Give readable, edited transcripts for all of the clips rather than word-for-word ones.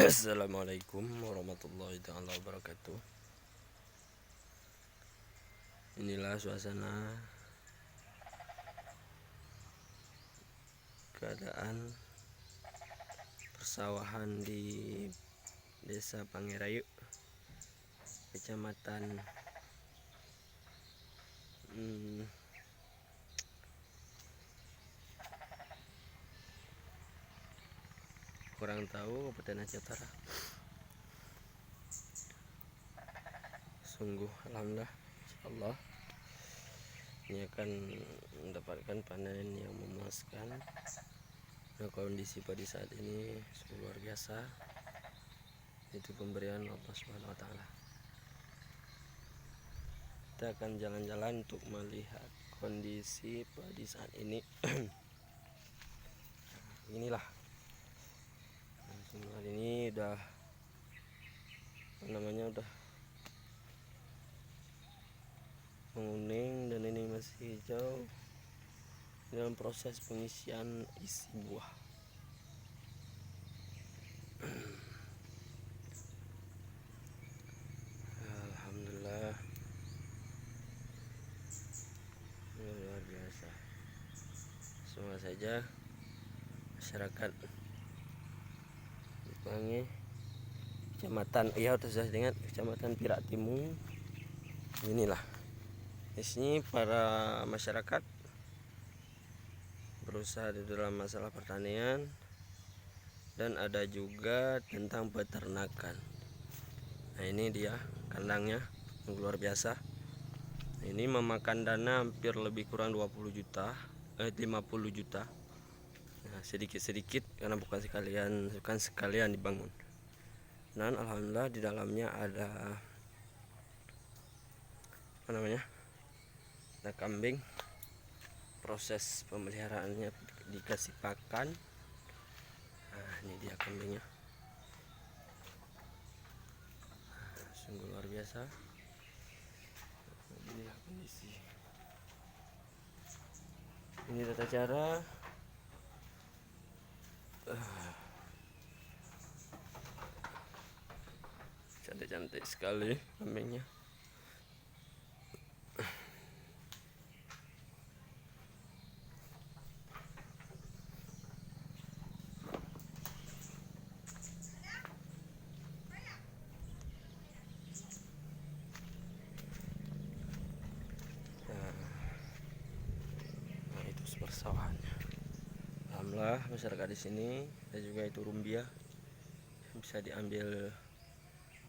Assalamualaikum warahmatullahi taala wabarakatuh. Inilah suasana keadaan persawahan di Desa Pangerayu, Kecamatan kurang tahu Kabupaten Aceh Utara. Sungguh alhamdulillah, insyaallah ini akan mendapatkan panen yang memuaskan. Nah, kondisi padi saat ini sungguh luar biasa. Itu pemberian Allah Subhanahu wa taala. Kita akan jalan-jalan untuk melihat kondisi padi saat ini. Inilah. Nah, ini udah udah menguning dan ini masih hijau dalam proses pengisian isi buah. Alhamdulillah, luar biasa. Semua saja masyarakat di Pange, Kecamatan Pirak Timur. Inilah di sini para masyarakat berusaha di dalam masalah pertanian dan ada juga tentang peternakan. Nah, ini dia kandangnya yang luar biasa. Ini memakan dana hampir lebih kurang 50 juta. Nah, sedikit-sedikit karena bukan sekalian dibangun. Dan alhamdulillah di dalamnya ada ada kambing. Proses pemeliharaannya dikasih pakan. Nah, ini dia kambingnya. Sungguh luar biasa. Inilah kondisi. Ini tata cara cantik-cantik sekali kambingnya. Nah, itu persawahannya. Alhamdulillah masyarakat di sini dan juga itu rumbia bisa diambil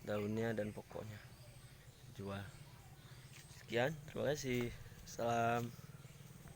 daunnya dan pokoknya jual. Sekian, terima kasih. Salam.